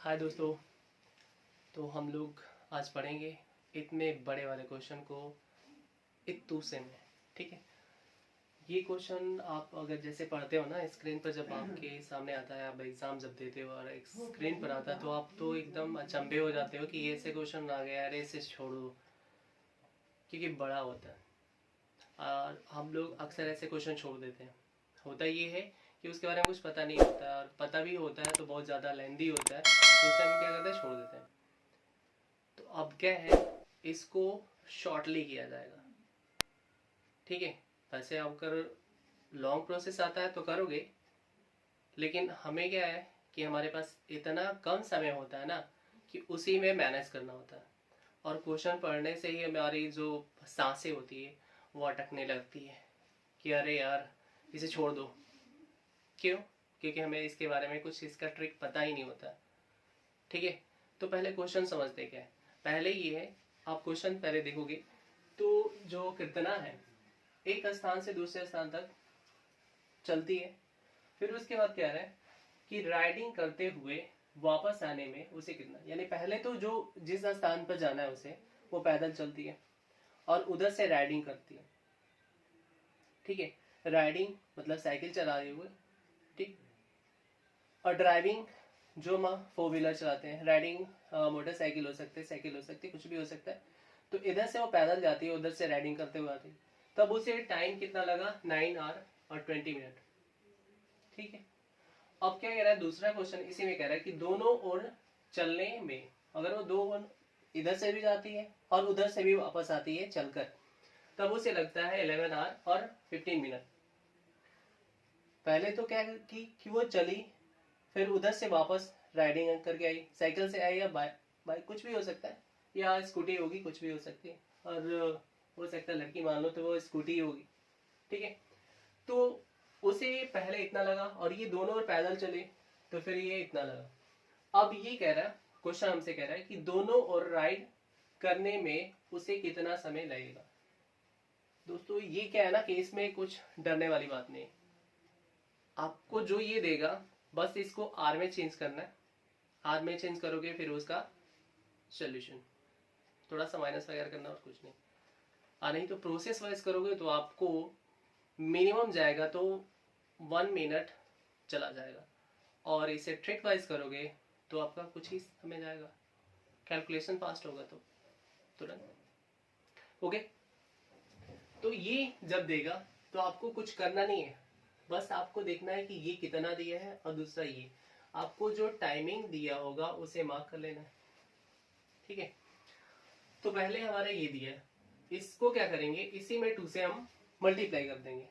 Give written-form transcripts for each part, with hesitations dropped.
हाय दोस्तों। तो हम लोग आज पढ़ेंगे इतने बड़े वाले क्वेश्चन को इत्तू से में। ठीक है, ये क्वेश्चन आप अगर जैसे पढ़ते हो ना स्क्रीन पर, जब आपके सामने आता है, आप एग्जाम जब देते हो और एक स्क्रीन पर आता है तो आप तो एकदम अचंभे हो जाते हो कि ये ऐसे क्वेश्चन आ गया, अरे इसे छोड़ो, क्योंकि बड़ा होता है और हम लोग अक्सर ऐसे क्वेश्चन छोड़ देते हैं। होता ये है कि उसके बारे में कुछ पता नहीं होता है, और पता भी होता है तो बहुत ज़्यादा लेंदी होता है, तो उस टाइम क्या करते हैं, छोड़ देते हैं। तो अब क्या है, इसको शॉर्टली किया जाएगा। ठीक है, वैसे अगर लॉन्ग प्रोसेस आता है तो करोगे, लेकिन हमें क्या है कि हमारे पास इतना कम समय होता है ना कि उसी में मैनेज करना होता है, और क्वेश्चन पढ़ने से ही हमारी जो सांसें होती है वो अटकने लगती है कि अरे यार इसे छोड़ दो। क्यों? क्योंकि हमें इसके बारे में कुछ इसका ट्रिक पता ही नहीं होता। ठीक है, तो पहले क्वेश्चन समझते क्या है। पहले ये है, आप क्वेश्चन पहले देखोगे तो जो कीर्तना है एक स्थान से दूसरे स्थान तक चलती है, फिर उसके बाद क्या है कि राइडिंग करते हुए वापस आने में उसे कितना, यानी पहले तो जो जिस स्थान पर जाना है उसे वो पैदल चलती है और उधर से राइडिंग करती है। ठीक है, राइडिंग मतलब साइकिल चला रहे हुए। ठीक, और ड्राइविंग जो हम फोर व्हीलर चलाते हैं, राइडिंग मोटरसाइकिल हो सकते हैं, साइकिल हो सकती है, कुछ भी हो सकता है। तो इधर से वो पैदल जाती है, उधर से राइडिंग करते हुए आती है। तब उसे टाइम कितना लगा, 9 आवर और 20 मिनट। ठीक है, अब क्या कह रहा है दूसरा क्वेश्चन, इसी में कह रहा है कि दोनों ओर चलने में, अगर वो दो ओर इधर से भी जाती है और उधर से भी वापस आती है चलकर, तब उसे लगता है 11 आवर और 15 मिनट। पहले तो क्या कि वो चली, फिर उधर से वापस राइडिंग करके आई, साइकिल से आई या बाइक, बाइक कुछ भी हो सकता है, या स्कूटी होगी, कुछ भी हो सकती है। और हो सकता है लड़की मान लो तो वो स्कूटी होगी। ठीक है, तो उसे पहले इतना लगा और ये दोनों पैदल चले तो फिर ये इतना लगा। अब ये कह रहा है, क्वेश्चन हमसे कह रहा है कि दोनों और राइड करने में उसे कितना समय लगेगा। दोस्तों ये क्या है ना कि इसमें कुछ डरने वाली बात नहीं है। आपको जो ये देगा बस इसको आर में चेंज करना है, आर में चेंज करोगे फिर उसका सोल्यूशन, थोड़ा सा माइनस वगैरह करना और कुछ नहीं। नहीं तो प्रोसेस वाइज करोगे तो आपको मिनिमम जाएगा तो 1 मिनट चला जाएगा, और इसे ट्रिक वाइज करोगे तो आपका कुछ ही समय जाएगा, कैलकुलेशन फास्ट होगा तो तुरंत। ओके, तो ये जब देगा तो आपको कुछ करना नहीं है, बस आपको देखना है कि ये कितना दिया है, और दूसरा ये आपको जो टाइमिंग दिया होगा उसे मार्क कर लेना है। ठीक है, तो पहले हमारा ये दिया है, इसको क्या करेंगे, इसी में 2 से हम मल्टीप्लाई कर देंगे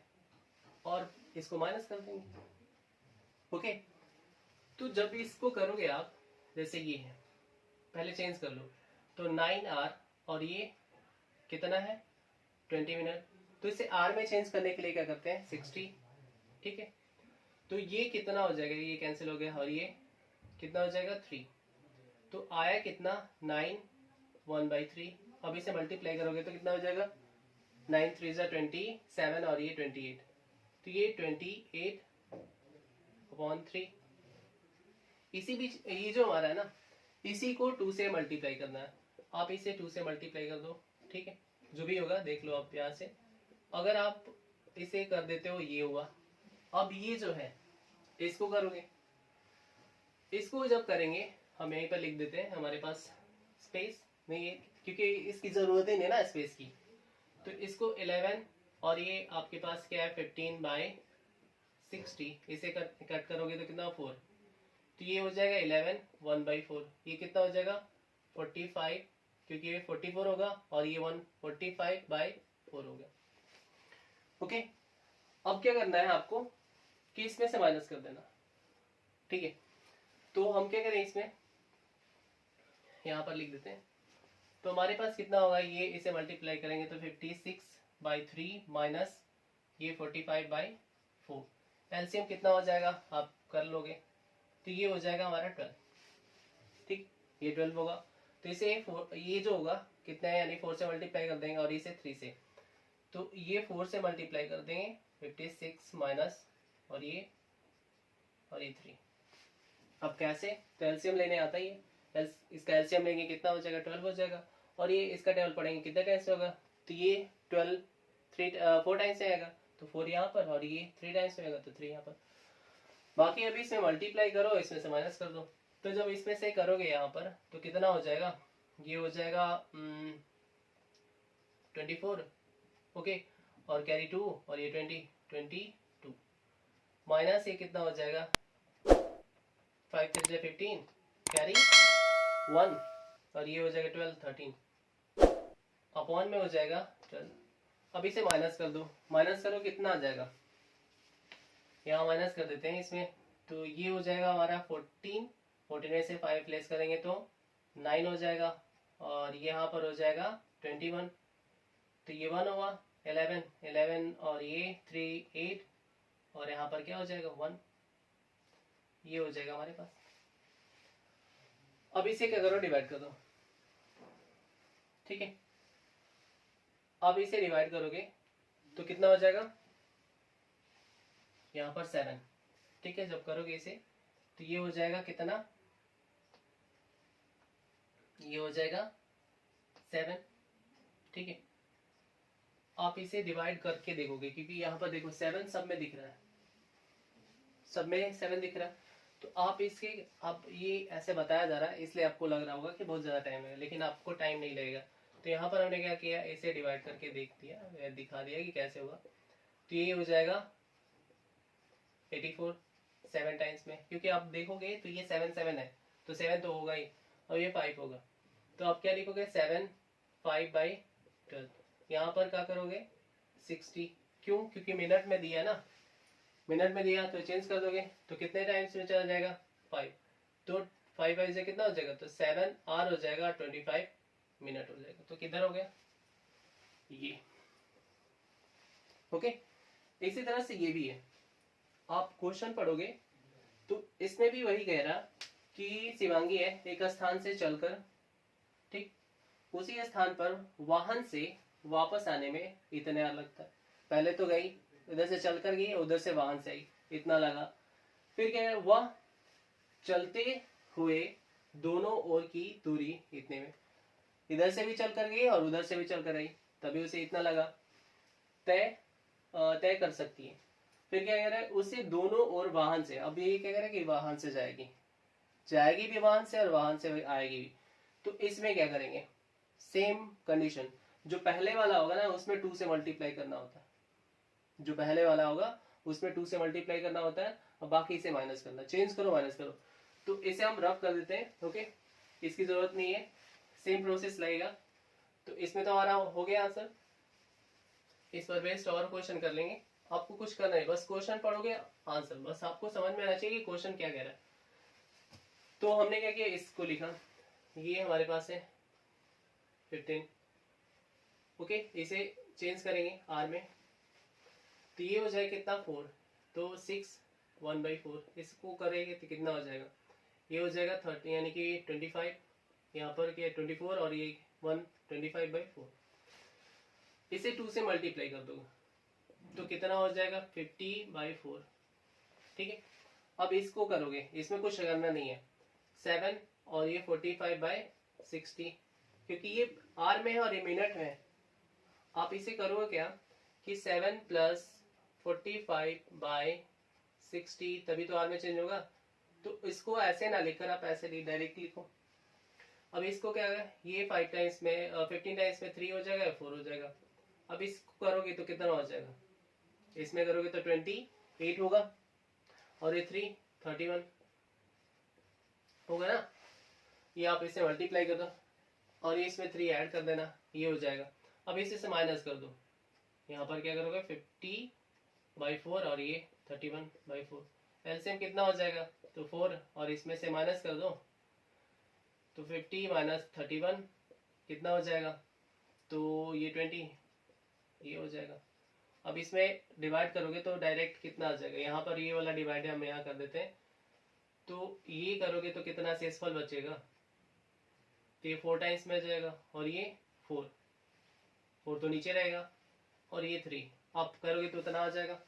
और इसको माइनस कर देंगे। ओके, तो जब इसको करोगे आप, जैसे ये है, पहले चेंज कर लो, तो 9 आवर और ये कितना है 20 मिनट, तो इसे आर में चेंज करने के लिए क्या करते हैं 60। ठीक है, तो ये कितना हो जाएगा, ये कैंसिल हो गया और ये कितना हो जाएगा 3, तो आया कितना 9 1/3। अब इसे मल्टीप्लाई करोगे तो कितना हो जाएगा 9 3 27 और ये 28, तो ये 28/3। इसी बीच ये जो हमारा है ना, इसी को 2 से मल्टीप्लाई करना है, आप इसे 2 से मल्टीप्लाई कर दो। ठीक है, जो भी होगा देख लो आप यहाँ से, अगर आप इसे कर देते हो ये हुआ। अब ये जो है इसको करोगे, इसको जब करेंगे हम यहीं पर लिख देते हैं, हमारे पास स्पेस नहीं है क्योंकि इसकी जरूरत ही नहीं ना स्पेस की। तो इसको 11 और ये आपके पास क्या है 15/60, इसे कट करोगे तो कितना 4, तो ये हो जाएगा 11 1/4। ये कितना हो जाएगा 45, क्योंकि ये 44 होगा और ये 145/4 हो गया। ओके, अब क्या करना है आपको कि इसमें से माइनस कर देना। ठीक है, तो हम क्या करें, इसमें यहाँ पर लिख देते हैं, तो हमारे पास कितना होगा, ये इसे मल्टीप्लाई करेंगे तो 56/3 माइनस ये 45/4, एलसीएम कितना हो जाएगा आप कर लोगे, तो ये हो जाएगा हमारा 12। ठीक, ये 12 होगा, तो इसे ये जो होगा कितना है, यानी 4 से मल्टीप्लाई कर देंगे और इसे 3 से, तो ये 4 से मल्टीप्लाई कर देंगे 56 माइनस और ये 3। अब कैसे, तो एलसीएम लेने आता ही है, इसका एलसीएम लेंगे कितना हो जाएगा 12 हो जाएगा, और ये इसका टेबल पढ़ेंगे कितने टाइम्स होगा, तो ये 12 4 टाइम्स आएगा, तो 4 यहाँ पर, और ये 3 टाइम्स होगा तो 3 यहाँ पर। बाकी अभी इसमें मल्टीप्लाई करो, इसमें से माइनस कर दो, तो जब इसमें से करोगे यहाँ पर तो कितना हो जाएगा, ये हो जाएगा 24, ओके, और कैरी 2, और ये 22 माइनस ये कितना हो जाएगा 5 3 15 कैरी 1, और ये हो जाएगा 12 13 अपॉन में हो जाएगा 12। अब इसे माइनस कर दो, माइनस करो कितना आ जाएगा, यहाँ माइनस कर देते हैं इसमें, तो ये हो जाएगा हमारा 14 में से 5 लेस करेंगे तो 9 हो जाएगा, और यहाँ पर हो जाएगा 21, तो ये 1 हुआ, 11 और ये 3 8, और यहाँ पर क्या हो जाएगा 1, ये हो जाएगा हमारे पास। अब इसे क्या करो, डिवाइड कर दो, ठीक है। अब इसे डिवाइड करोगे तो कितना हो जाएगा, यहाँ पर 7, ठीक है। जब करोगे इसे तो ये हो जाएगा कितना, ये हो जाएगा 7, ठीक है। आप इसे डिवाइड करके देखोगे, क्योंकि यहाँ पर देखो 7 सब में दिख रहा है, सब में 7 दिख रहा है, तो आप इसके, आप ये ऐसे बताया जा रहा है इसलिए आपको लग रहा होगा कि बहुत ज़्यादा टाइम है, लेकिन आपको टाइम नहीं लगेगा। तो यहाँ पर हमने क्या किया, इसे डिवाइड करके देख दिया, दिखा दिया कि कैसे होगा। तो ये हो जाएगा 84 7 टाइम्स में, क्योंकि आप देखोगे तो ये 7 7 है, तो 7 तो होगा ही, और ये 5 होगा, तो आप क्या लिखोगे 7 5/12। यहाँ पर क्या करोगे 60, क्यों, क्योंकि मिनट में दिया ना, मिनट में दिया तो चेंज कर दोगे तो कितने टाइम्स में चला जाएगा 5, तो 5 से कितना हो जाएगा, तो 7 आर हो जाएगा 25 मिनट हो जाएगा। तो किधर हो गया ये, ओके। इसी तरह से ये भी है, आप क्वेश्चन पढ़ोगे तो इसमें भी वही कह रहा कि शिवांगी है एक स्थान से चलकर, ठीक, उसी स्थान पर वाहन से वापस आने में इतना लगता है। पहले तो गई, इधर से चलकर गई, उधर से वाहन से आई, इतना लगा। फिर क्या है, वह चलते हुए दोनों ओर की दूरी इतने में, इधर से भी चलकर गई और उधर से भी चलकर आई, तभी उसे इतना लगा, तय कर सकती है। फिर क्या कह रहा है, उसे दोनों ओर वाहन से, अब ये क्या कह रहा है कि वाहन से जाएगी, जाएगी भी वाहन से और वाहन से आएगी भी, तो इसमें क्या करेंगे, सेम कंडीशन, जो पहले वाला होगा ना उसमें 2 से मल्टीप्लाई करना होता है, जो पहले वाला होगा उसमें 2 से मल्टीप्लाई करना होता है, और बाकी से माइनस करना, चेंज करो माइनस करो। तो इसे हम रफ कर देते हैं, ओके, इसकी जरूरत नहीं है, सेम प्रोसेस लगेगा। तो इसमें तो हमारा हो गया आंसर, इस पर बेस्ड और क्वेश्चन कर लेंगे। आपको कुछ करना है, बस क्वेश्चन पढ़ोगे आंसर, बस आपको समझ में आना चाहिए कि क्वेश्चन क्या कह रहा है। तो हमने क्या किया, इसको लिखा, ये हमारे पास है 15, ओके, इसे चेंज करेंगे आर में, तो ये हो जाएगा कितना 4, तो 6 1/4, इसको करेंगे तो कितना हो जाएगा, ये हो जाएगा 30 यानी कि 25, यहाँ पर क्या 24, और ये 1 25/4, इसे 2 से मल्टीप्लाई कर दोगे तो कितना हो जाएगा 50/4, ठीक है। अब इसको करोगे, इसमें कुछ करना नहीं है, 7 और ये 45/60, क्योंकि ये आर में है और ये मिनट में है। आप इसे करोगे क्या कि 7 + 45/60, तभी तो आर में चेंज होगा, तो इसको ऐसे ना लिखकर आप ऐसे डायरेक्ट लिखो। अब इसको क्या है, ये 5 टाइम्स में 15 टाइम्स में 3 हो जाएगा, 4 हो जाएगा। अब इसको करोगे तो कितना हो जाएगा, इसमें करोगे तो 28 होगा, और ये 3 31 होगा ना, ये आप इसे मल्टीप्लाई कर दो, और ये इसमें 3 ऐड कर देना, ये हो जाएगा। अब इसे से माइनस कर दो, यहाँ पर क्या करोगे 50/4 और ये 31/4, एलसीएम कितना हो जाएगा, तो 4, और इसमें से माइनस कर दो, तो 50 - 31 कितना हो जाएगा, तो ये 20, ये हो जाएगा। अब इसमें डिवाइड करोगे तो डायरेक्ट कितना आ जाएगा, यहाँ पर ये वाला डिवाइड हम यहाँ कर देते हैं, तो ये करोगे तो कितना शेषफल बचेगा, तो ये 4 टाइम्स में जाएगा, और ये 4 तो नीचे रहेगा, और ये 3 आप करोगे तो इतना आ जाएगा।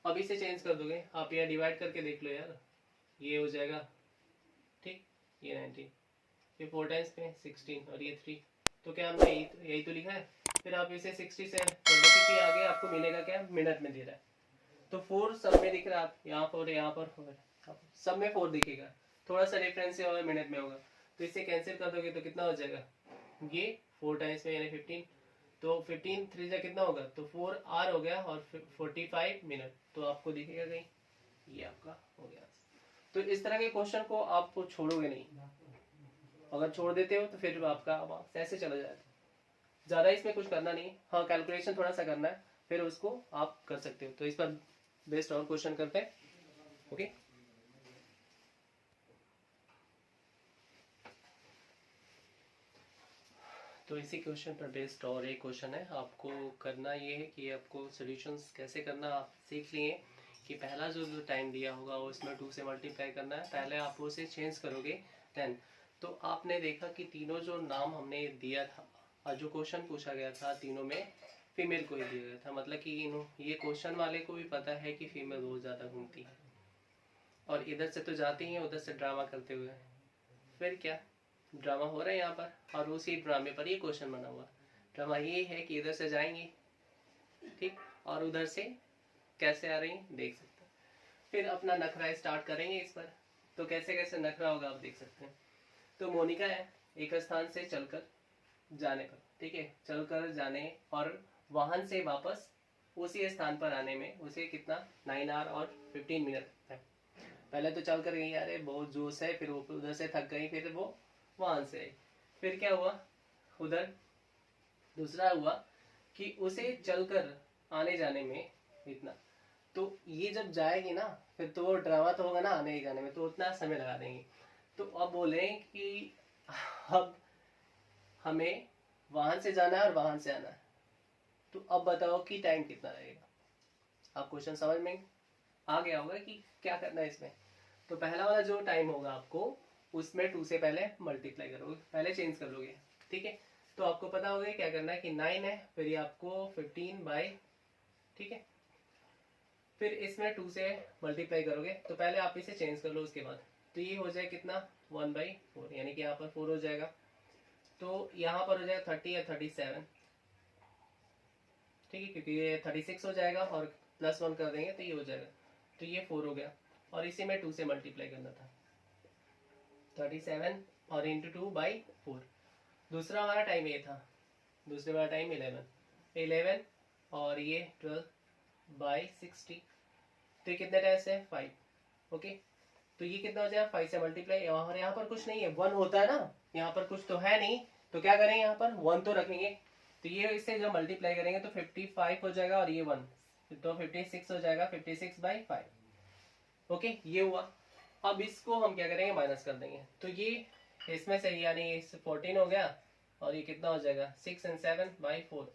अब इसे चेंज कर दोगे आप, यहाँ डिवाइड करके देख लो यार, ये हो जाएगा, ठीक, ये 19, ये 4 टाइम्स में 16 और ये 3, तो क्या हमने यही तो लिखा है। फिर आप इसे 60 से क्योंकि आगे आपको मिलेगा क्या, मिनट में दे रहा है, तो 4 सब में दिख रहा है, यहाँ पर सब में 4 दिखेगा, थोड़ा सा डिफरेंस होगा, मिनट में होगा, तो इसे कैंसिल कर दोगे तो कितना हो जाएगा, ये 4 टाइम्स में यानी 15, तो 15 3 से कितना होगा, तो 4 आर हो गया और 45 मिनट, तो आपको दिखेगा कहीं, ये आपका हो गया। तो इस तरह के क्वेश्चन को आप छोड़ोगे नहीं, अगर छोड़ देते हो तो फिर आपका ऐसे चला जाएगा, ज्यादा इसमें कुछ करना नहीं, हाँ कैलकुलेशन थोड़ा सा करना है, फिर उसको आप कर सकते हो। तो इस पर बेस्ड और क्वेश्चन करते हैं, ओके। तो इसी क्वेश्चन पर बेस्ड और एक क्वेश्चन है, आपको करना ये है कि आपको सॉल्यूशंस कैसे करना आप सीख लिए कि पहला जो टाइम दिया होगा उसमें 2 से मल्टीप्लाई करना है, पहले आप उसे चेंज करोगे देन। तो आपने देखा कि तीनों जो नाम हमने दिया था और जो क्वेश्चन पूछा गया था तीनों में फीमेल को ही दिया गया था, मतलब कि ये क्वेश्चन वाले को भी पता है कि फीमेल बहुत ज़्यादा घूमती है और इधर से तो जाती हैं उधर से ड्रामा करते हुए, फिर क्या ड्रामा हो रहा है यहाँ पर, और उसी ड्रामे पर ये क्वेश्चन बना हुआ। ड्रामा ये है कि इधर से जाएंगे, ठीक, और उधर से कैसे आ रही हैं देख सकते हैं, फिर अपना नखरा स्टार्ट करेंगे इस पर, तो कैसे कैसे नखरा होगा आप देख सकते हैं। तो मोनिका है एक स्थान से चलकर जाने पर, ठीक है, चलकर जाने और वाहन से वापस उसी स्थान पर आने में उसे कितना 9 आवर और 15 मिनट है। पहले तो चल कर गई, अरे बहुत जोश है, फिर वो उधर से थक गई, फिर वो वहां से आई, फिर क्या हुआ उधर दूसरा हुआ कि उसे चलकर आने जाने में इतना, तो ये जब जाएगी ना फिर तो वो ड्रामा तो होगा ना आने जाने में, तो उतना समय लगा देंगे। तो अब बोले कि अब हमें वहां से जाना है और वहां से आना है, तो अब बताओ कि टाइम कितना लगेगा। आप क्वेश्चन समझ में आ गया होगा कि क्या करना है इसमें। तो पहला वाला जो टाइम होगा आपको उसमें 2 से पहले मल्टीप्लाई करोगे, पहले चेंज कर लोगे, ठीक है। तो आपको पता होगा क्या करना है कि 9 है, फिर ये आपको 15 बाई, ठीक है, फिर इसमें 2 से मल्टीप्लाई करोगे, तो पहले आप इसे चेंज कर लो उसके बाद, तो ये हो जाए कितना 1/4, यानी कि यहाँ पर 4 हो जाएगा, तो यहाँ पर हो जाएगा 30 या 37, ठीक है, क्योंकि ये 36 हो जाएगा और +1 कर देंगे तो ये हो जाएगा, तो ये 4 हो गया, और इसी में 2 से मल्टीप्लाई करना था, 37 और इंटू 2/4। दूसरा हमारा टाइम ये था, दूसरे वाला टाइम 11 और ये 12/60, तो ये कितने टाइम्स है 5, ओके। तो ये कितना हो जाएगा 5 से मल्टीप्लाई, और यहाँ पर कुछ नहीं है 1 होता है ना, यहाँ पर कुछ तो है नहीं, तो क्या करेंगे यहाँ पर 1 तो रखेंगे, तो ये इससे जब मल्टीप्लाई करेंगे तो 55 हो जाएगा और ये 1, तो 56 हो जाएगा 56/5, ओके, ये हुआ। अब इसको हम क्या करेंगे माइनस कर देंगे, तो ये इसमें से यानी 14 हो गया और ये कितना हो जाएगा 6 और 7/4,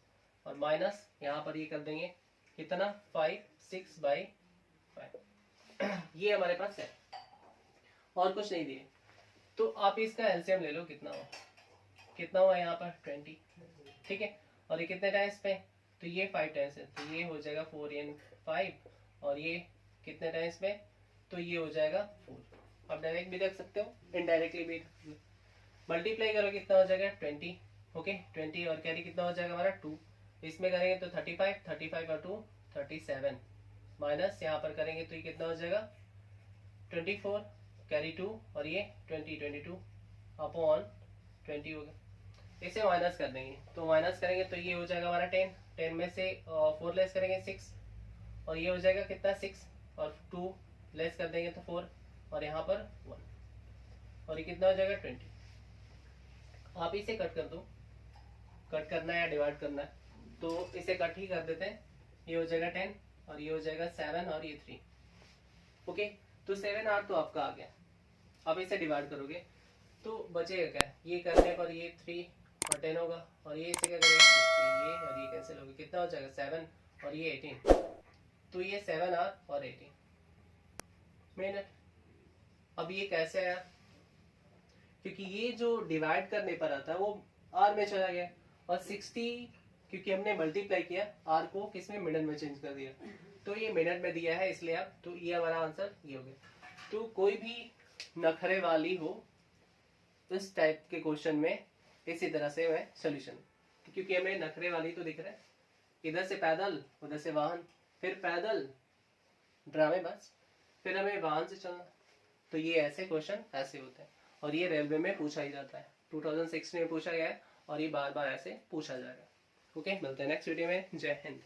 और माइनस यहाँ पर ये कर देंगे कितना 5 6/5 ये हमारे पास है और कुछ नहीं दिए। तो आप इसका एलसीएम ले लो, कितना हुआ यहाँ पर 20, ठीक है, और ये कितने टाइम्स पे, तो ये 5 टाइम्स है, तो ये हो जाएगा 4 × 5, और ये कितने टाइम्स पे, तो ये हो जाएगा 4। आप डायरेक्ट भी रख सकते हो, इनडायरेक्टली भी मल्टीप्लाई करो कितना हो जाएगा 20, ओके 20, और कैरी कितना हो जाएगा हमारा 2, इसमें करेंगे तो 35 और 2 37, माइनस यहाँ पर करेंगे तो ये कितना हो जाएगा 24, कैरी 2 और ये 22 अपॉन 20 हो गया, इसे माइनस कर देंगे, तो माइनस करेंगे तो ये हो जाएगा हमारा 10 में से 4 लेस करेंगे 6, और ये हो जाएगा कितना 6, और 2 लेस कर देंगे तो 4, और यहाँ पर 1, और ये कितना हो जाएगा 20। आप इसे कट कर दो, कट करना है या डिवाइड करना है, तो इसे कट ही कर देते हैं, ये हो जाएगा 10 और ये हो जाएगा 7 और ये 3, ओके। तो 7 तो आपका आ गया। अब इसे डिवाइड करोगे तो बचेगा क्या, ये करने पर ये 3 और 10 होगा, और ये इसे क्या करेंगे ये और ये कैंसिल होगा, कितना हो जाएगा 7 और ये 18, तो ये 7 आवर और 18 मिनट। अब ये कैसे आया, क्योंकि ये जो डिवाइड करने पर आता है वो आर में चला गया, और 60 क्योंकि हमने मल्टीप्लाई किया आर को किसमें मिनट में चेंज कर दिया, तो ये मिनट में दिया है इसलिए आप, तो ये हमारा आंसर ये हो गया। टू कोई भी नखरे वाली हो, इस टाइप के क्वेश्चन में इसी तरह से मैं सोल्यूशन, क्योंकि हमें नखरे वाली तो दिख रहा है, इधर से पैदल उधर से वाहन, फिर पैदल ड्रामे बस, फिर हमें वाहन से चलना, तो ये ऐसे क्वेश्चन ऐसे होते हैं और ये रेलवे में पूछा ही जाता है, 2016 में पूछा गया है और ये बार बार ऐसे पूछा जाएगा। ओके, मिलते हैं नेक्स्ट वीडियो में। जय हिंद।